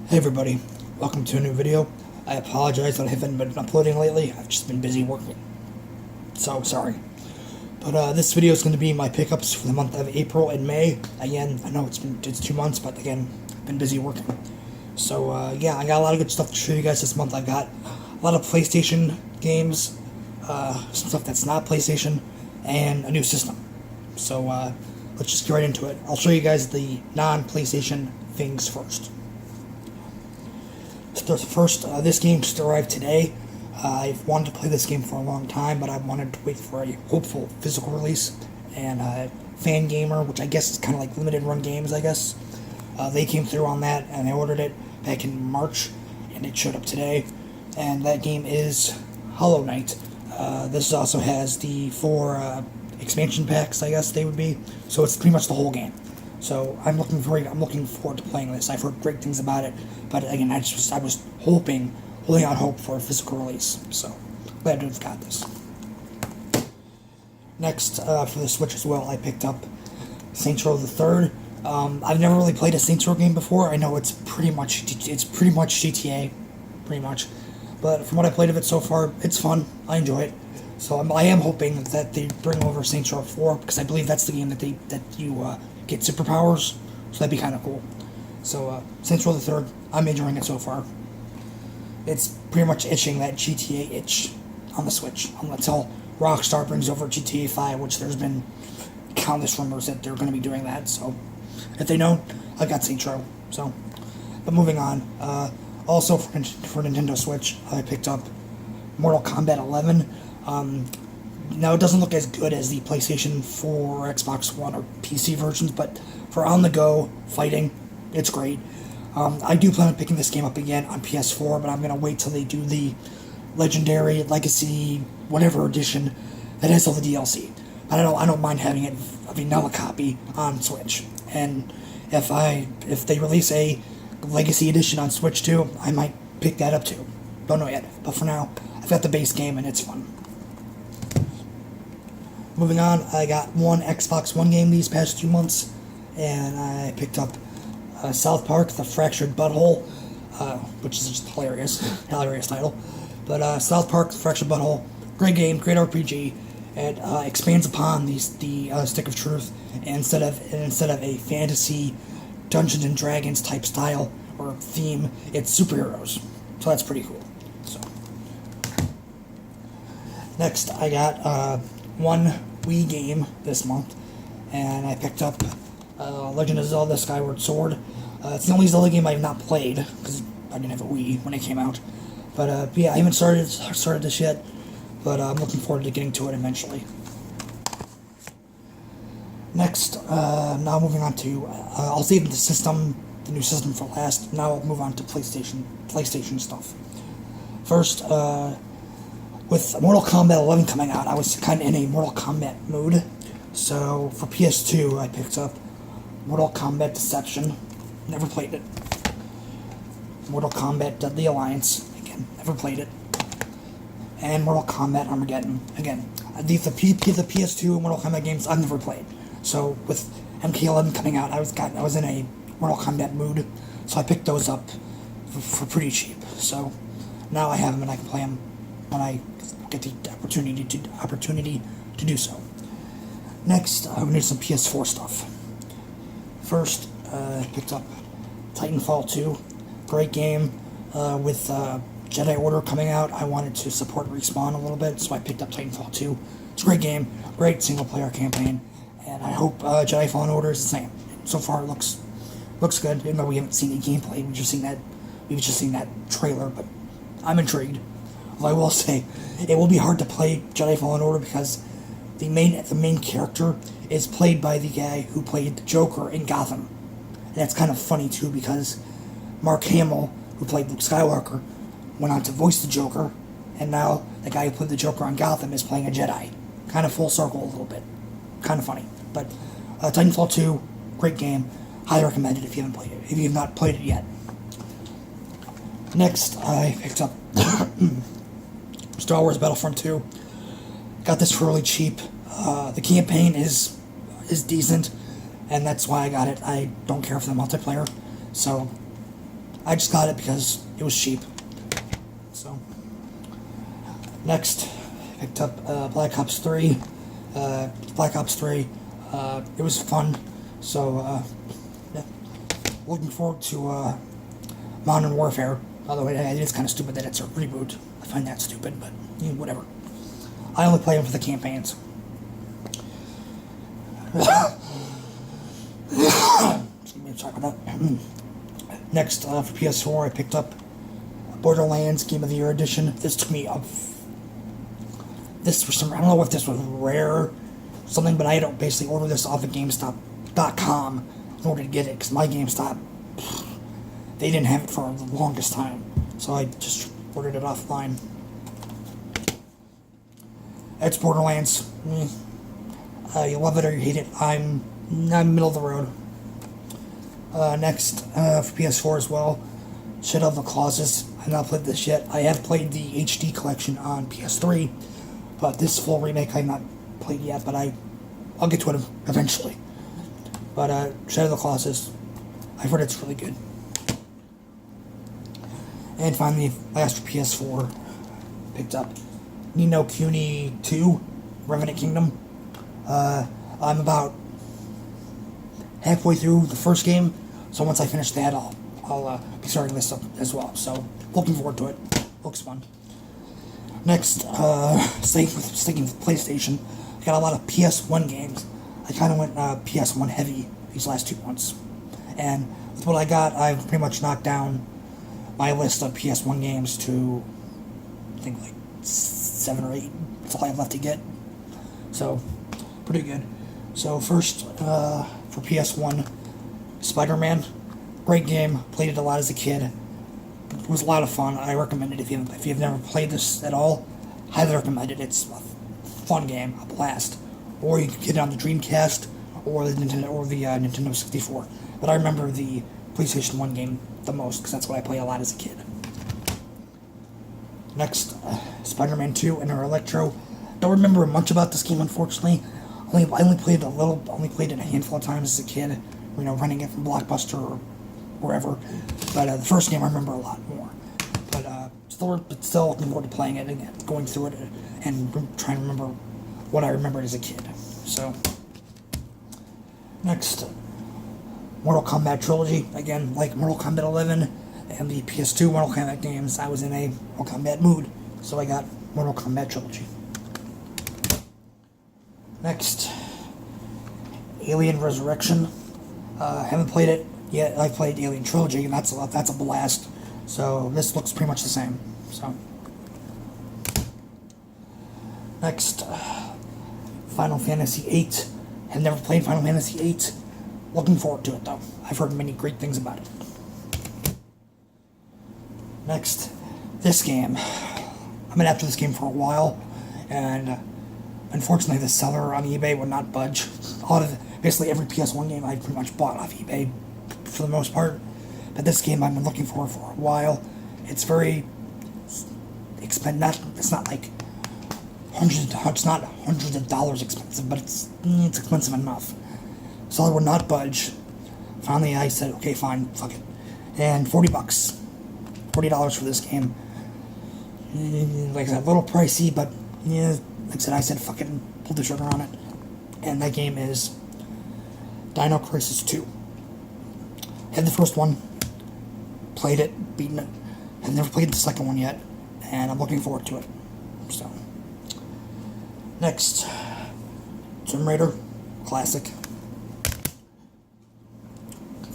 Hey everybody, welcome to a new video. I apologize that I haven't been uploading lately. I've just been busy working, so sorry. But this video is going to be my pickups for the month of April and May. Again, I know it's 2 months, but again, I've been busy working. So yeah, I got a lot of good stuff to show you guys this month. I got a lot of PlayStation games, some stuff that's not PlayStation, and a new system. So let's just get right into it. I'll show you guys the non-PlayStation things first. First, this game just arrived today. I've wanted to play this game for a long time, but I wanted to wait for a hopeful physical release. And Fangamer, which I guess is kind of like limited run games, I guess, they came through on that, and I ordered it back in March, and it showed up today. And that game is Hollow Knight. This also has the 4 expansion packs, I guess they would be. So it's pretty much the whole game. So I'm looking forward to playing this. I've heard great things about it, but again, I was holding out hope for a physical release. So glad to have got this. Next, for the Switch as well, I picked up Saints Row the Third. I've never really played a Saints Row game before. I know it's pretty much GTA, pretty much. But from what I played of it so far, it's fun. I enjoy it. So I am hoping that they bring over Saints Row 4, because I believe that's the game that you get superpowers, so that'd be kind of cool. So, Saints Row the Third, I'm enjoying it so far. It's pretty much itching that GTA itch on the Switch, until Rockstar brings over GTA 5, which there's been countless rumors that they're going to be doing that, so if they don't, I got Saints Row, so. But moving on, also for Nintendo Switch, I picked up Mortal Kombat 11. Now, it doesn't look as good as the PlayStation 4, Xbox One, or PC versions, but for on-the-go fighting, it's great. I do plan on picking this game up again on PS4, but I'm going to wait till they do the Legendary, Legacy, whatever edition that has all the DLC. I don't mind having a vanilla copy on Switch. And if they release a Legacy edition on Switch too, I might pick that up too. Don't know yet, but for now, I've got the base game and it's fun. Moving on, I got one Xbox One game these past 2 months, and I picked up South Park: The Fractured Butthole, which is just hilarious title. But South Park: The Fractured Butthole, great game, great RPG. It expands upon the Stick of Truth, and instead of a fantasy Dungeons and Dragons type style or theme, it's superheroes. So that's pretty cool. So next, I got one Wii game this month, and I picked up Legend of Zelda Skyward Sword. It's the only Zelda game I have not played, because I didn't have a Wii when it came out. But yeah, I haven't started this yet, but I'm looking forward to getting to it eventually. Next, now moving on to, I'll save the new system for last. Now I'll move on to PlayStation stuff. First, with Mortal Kombat 11 coming out, I was kind of in a Mortal Kombat mood. So for PS2, I picked up Mortal Kombat Deception. Never played it. Mortal Kombat Deadly Alliance. Again, never played it. And Mortal Kombat Armageddon. Again, the PS2 Mortal Kombat games I've never played. So with MK11 coming out, I was in a Mortal Kombat mood. So I picked those up for pretty cheap. So now I have them and I can play them when I get the opportunity to do so. Next, I'm going to do some PS4 stuff. First, I picked up Titanfall 2. Great game. With Jedi Order coming out, I wanted to support Respawn a little bit, so I picked up Titanfall 2. It's a great game, great single-player campaign, and I hope Jedi Fallen Order is the same. So far, it looks good, even though we haven't seen any gameplay. We've just seen that trailer, but I'm intrigued. Although I will say, it will be hard to play Jedi Fallen Order because the main character is played by the guy who played the Joker in Gotham. And that's kind of funny too, because Mark Hamill, who played Luke Skywalker, went on to voice the Joker, and now the guy who played the Joker on Gotham is playing a Jedi. Kind of full circle a little bit. Kind of funny. But Titanfall 2, great game. Highly recommend it if you haven't played it. If you have not played it yet. Next, I picked up Star Wars Battlefront 2. Got this for really cheap. The campaign is decent, and that's why I got it. I don't care for the multiplayer, so I just got it because it was cheap. So, next, picked up Black Ops 3. Black Ops 3, it was fun. So, yeah. Looking forward to Modern Warfare. Although it is kind of stupid that it's a reboot. I find that stupid, but whatever. I only play them for the campaigns. Excuse me, sorry about that. Next, for PS4, I picked up Borderlands Game of the Year Edition. This took me up. This for some, I don't know if this was rare or something, but I had to basically order this off of GameStop.com in order to get it, because my GameStop, they didn't have it for the longest time. So I just ordered it offline. It's Borderlands. You love it or you hate it. I'm middle of the road. Next, for PS4 as well, Shadow of the Colossus. I've not played this yet. I have played the HD collection on PS3, but this full remake I've not played yet, but I'll get to it eventually. But Shadow of the Colossus, I've heard it's really good. And finally, last for PS4, picked up Ni no Kuni 2, Revenant Kingdom. I'm about halfway through the first game, so once I finish that, I'll be starting this up as well. So, looking forward to it. Looks fun. Next, sticking with PlayStation, I got a lot of PS1 games. I kind of went PS1 heavy these last 2 months. And with what I got, I've pretty much knocked down my list of PS1 games to, I think, like 7 or 8. That's all I have left to get. So, pretty good. So, first, for PS1, Spider-Man. Great game. Played it a lot as a kid. It was a lot of fun. I recommend it if you've never played this at all. Highly recommend it. It's a fun game, a blast. Or you can get it on the Dreamcast or the Nintendo 64. But I remember the PlayStation 1 game the most because that's what I played a lot as a kid. Next, Spider-Man 2 Inter Electro. Don't remember much about this game, unfortunately. I only played it a handful of times as a kid. Renting it from Blockbuster or wherever. But the first game I remember a lot more. But still looking forward to playing it again, going through it, and trying to remember what I remembered as a kid. So, next, Mortal Kombat Trilogy. Again, like Mortal Kombat 11 and the PS2 Mortal Kombat games, I was in a Mortal Kombat mood, so I got Mortal Kombat Trilogy. Next, Alien Resurrection. Haven't played it yet. I've played Alien Trilogy, and that's a blast. So this looks pretty much the same. So next, Final Fantasy VIII. Have never played Final Fantasy VIII. Looking forward to it though. I've heard many great things about it. Next, this game. I've been after this game for a while, and unfortunately, the seller on eBay would not budge. Basically every PS1 game I pretty much bought off eBay for the most part. But this game I've been looking for a while. It's very expensive. It's not like it's not hundreds of dollars expensive, but it's expensive enough. Seller would not budge. Finally, I said, okay, fine, fuck it. And $40. $40 for this game. Like I said, a little pricey, but yeah, like I said, fuck it, and pulled the trigger on it. And that game is Dino Crisis 2. Had the first one, played it, beaten it. I've never played the second one yet, and I'm looking forward to it. So, next, Tomb Raider, classic.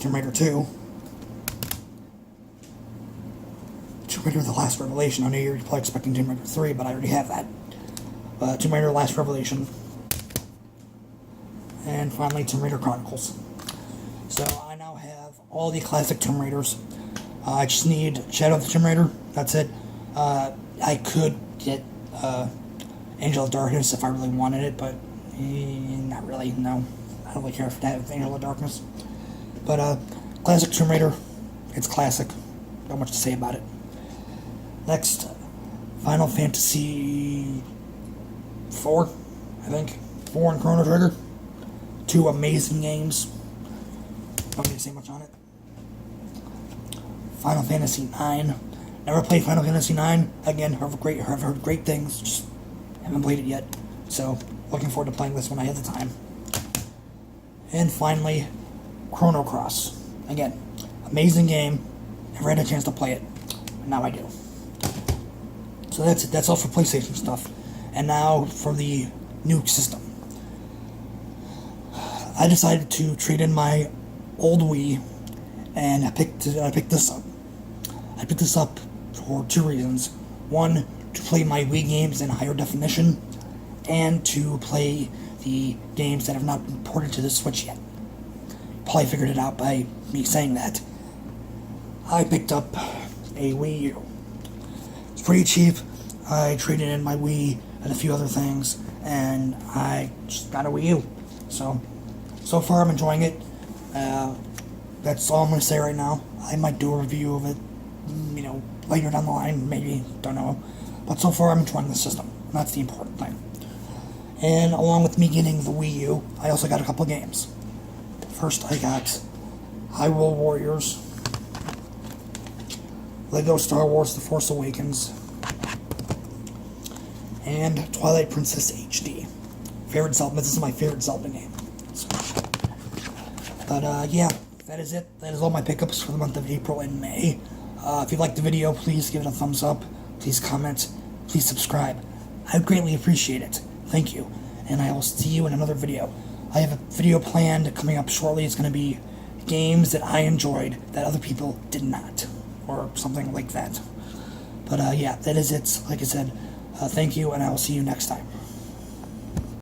Tomb Raider 2. Tomb Raider: The Last Revelation. I know you're probably expecting Tomb Raider 3, but I already have that. Tomb Raider: Last Revelation. And finally, Tomb Raider Chronicles. So I now have all the classic Tomb Raiders. I just need Shadow of the Tomb Raider. That's it. I could get Angel of Darkness if I really wanted it, but not really. No, I don't really care for that Angel of Darkness. But classic Tomb Raider. It's classic. Not much to say about it. Next, Final Fantasy 4, I think. 4 and Chrono Trigger. 2 amazing games. Don't need to say much on it. Final Fantasy IX. Never played Final Fantasy IX. Again, I've heard great things. Just haven't played it yet. So, looking forward to playing this when I have the time. And finally, Chrono Cross. Again, amazing game. Never had a chance to play it. But now I do. So that's it. That's all for PlayStation stuff. And now for the new system. I decided to trade in my old Wii, and I picked this up. I picked this up for two reasons. One, to play my Wii games in higher definition, and to play the games that have not been ported to the Switch yet. Probably figured it out by me saying that. I picked up a Wii U. It's pretty cheap. I traded in my Wii and a few other things, and I just got a Wii U. So far I'm enjoying it. That's all I'm going to say right now. I might do a review of it, later down the line, maybe, don't know. But so far I'm enjoying the system. That's the important thing. And along with me getting the Wii U, I also got a couple games. First I got Hyrule Warriors, Lego Star Wars The Force Awakens, and Twilight Princess HD. Favorite Zelda. This is my favorite Zelda game. So, but yeah, that is it. That is all my pickups for the month of April and May. If you liked the video, please give it a thumbs up. Please comment. Please subscribe. I would greatly appreciate it. Thank you. And I will see you in another video. I have a video planned coming up shortly. It's going to be games that I enjoyed that other people did not. Or something like that. But yeah, that is it. Like I said, thank you, and I will see you next time.